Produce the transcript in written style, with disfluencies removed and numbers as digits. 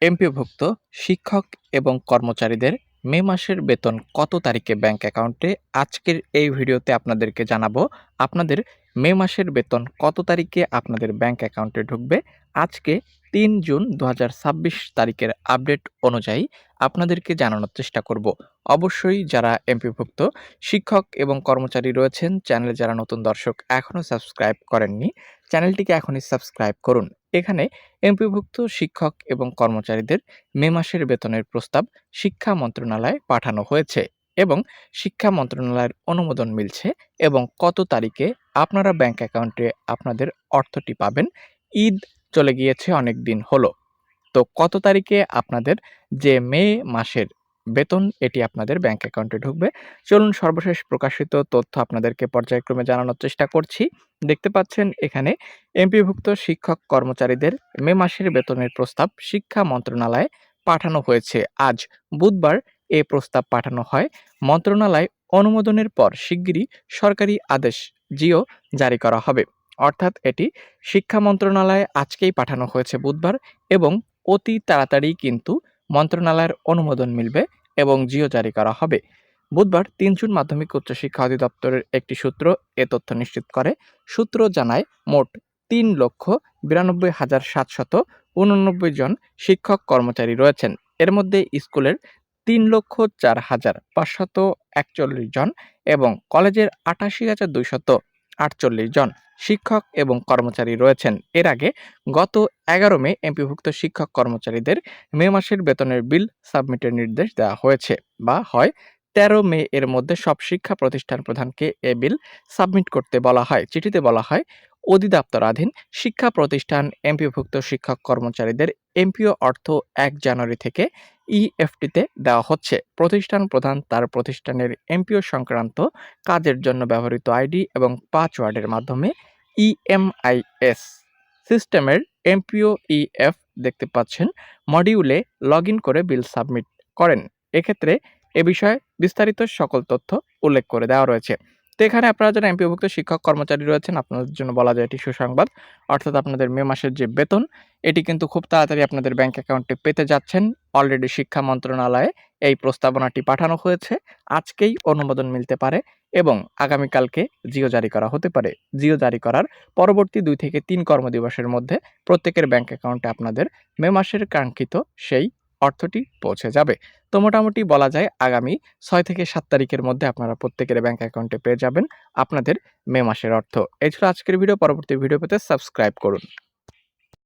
এমপিওভুক্ত শিক্ষক এবং কর্মচারীদের মে মাসের বেতন কত তারিখে ব্যাংক অ্যাকাউন্টে? আজকের এই ভিডিওতে আপনাদেরকে জানাবো আপনাদের মে মাসের বেতন কত তারিখে আপনাদের ব্যাংক অ্যাকাউন্টে ঢুকবে। আজকে ৩ জুন ২০২৬ তারিখের আপডেট অনুযায়ী আপনাদেরকে জানানোর চেষ্টা করব। অবশ্যই যারা এমপিওভুক্ত শিক্ষক এবং কর্মচারী রয়েছেন, চ্যানেলে যারা নতুন দর্শক এখনও সাবস্ক্রাইব করেননি, চ্যানেলটিকে এখনই সাবস্ক্রাইব করুন। এখানে এমপিওভুক্ত শিক্ষক এবং কর্মচারীদের মে মাসের বেতনের প্রস্তাব শিক্ষা মন্ত্রণালয়ে পাঠানো হয়েছে এবং শিক্ষা মন্ত্রণালয়ের অনুমোদন মিলছে এবং কত তারিখে আপনারা ব্যাংক অ্যাকাউন্টে আপনাদের অর্থটি পাবেন। ঈদ চলে গিয়েছে, অনেক দিন হলো। তো কত তারিখে আপনাদের যে মে মাসের বেতন এটি আপনাদের ব্যাংক অ্যাকাউন্টে ঢুকবে, চলুন সর্বশেষ প্রকাশিত তথ্য আপনাদেরকে পর্যায়ক্রমে জানানোর চেষ্টা করছি। দেখতে পাচ্ছেন এখানে এমপিভুক্ত শিক্ষক কর্মচারীদের মে মাসের বেতনের প্রস্তাব শিক্ষা মন্ত্রণালয়ে পাঠানো হয়েছে। আজ বুধবার এ প্রস্তাব পাঠানো হয়। মন্ত্রণালয় অনুমোদনের পর শিগগিরই সরকারি আদেশ জিও জারি করা হবে। অর্থাৎ এটি শিক্ষা মন্ত্রণালয়ে আজকেই পাঠানো হয়েছে বুধবার এবং অতি তাড়াতাড়ি কিন্তু মন্ত্রণালয়ের অনুমোদন মিলবে এবং জিও জারি করা হবে। বুধবার ৩ জুন মাধ্যমিক উচ্চ শিক্ষা অধিদপ্তরের একটি সূত্র এ তথ্য নিশ্চিত করে। সূত্র জানায় মোট ৩,৯২,৭৮৯ জন শিক্ষক কর্মচারী রয়েছেন। এর মধ্যে স্কুলের ৩,০৪,৫৪১ জন এবং কলেজের ৮৮,২৪৮ জন শিক্ষক এবং কর্মচারী রয়েছেন। এর আগে গত ১১ মে এমপিভুক্ত শিক্ষক কর্মচারীদের মে মাসের বেতনের বিল সাবমিটের নির্দেশ দেওয়া হয়েছে বা হয়। ১৩ মে এর মধ্যে সব শিক্ষা প্রতিষ্ঠান প্রধানকে এ বিল সাবমিট করতে বলা হয়। চিঠিতে বলা হয়, অধিদপ্তরাধীন শিক্ষা প্রতিষ্ঠান এমপিওভুক্ত শিক্ষক কর্মচারীদের এমপিও অর্থ ১ জানুয়ারি থেকে ইএফটিতে দেওয়া হচ্ছে। প্রতিষ্ঠান প্রধান তার প্রতিষ্ঠানের এমপিও সংক্রান্ত কাজের জন্য ব্যবহৃত আইডি এবং পাসওয়ার্ডের মাধ্যমে ইএমআইএস সিস্টেমের এমপিও ইএফ দেখতে পাচ্ছেন মডিউলে লগ ইন করে বিল সাবমিট করেন। এক্ষেত্রে এ বিষয়ে বিস্তারিত সকল তথ্য উল্লেখ করে দেওয়া রয়েছে। তো এখানে আপনারা যারা এমপিওভুক্ত শিক্ষক কর্মচারী রয়েছেন, আপনাদের জন্য বলা যায় এটি সুসংবাদ। অর্থাৎ আপনাদের মে মাসের যে বেতন এটি কিন্তু খুব তাড়াতাড়ি আপনাদের ব্যাংক অ্যাকাউন্টে পেতে যাচ্ছেন। অলরেডি শিক্ষা মন্ত্রণালয়ে এই প্রস্তাবনাটি পাঠানো হয়েছে। আজকেই অনুমোদন মিলতে পারে এবং আগামীকালকে জিও জারি করা হতে পারে। জিও জারি করার পরবর্তী ২ থেকে ৩ কর্মদিবসের মধ্যে প্রত্যেকের ব্যাংক অ্যাকাউন্টে আপনাদের মে মাসের কাঙ্ক্ষিত সেই অর্থটি পৌঁছে যাবে। তো মোটামুটি বলা যায় আগামী ৬ থেকে ৭ তারিখের মধ্যে আপনারা প্রত্যেকের ব্যাংক অ্যাকাউন্টে পেয়ে যাবেন আপনাদের মে মাসের অর্থ। এই ছিল আজকের ভিডিও। পরবর্তী ভিডিও পেতে সাবস্ক্রাইব করুন।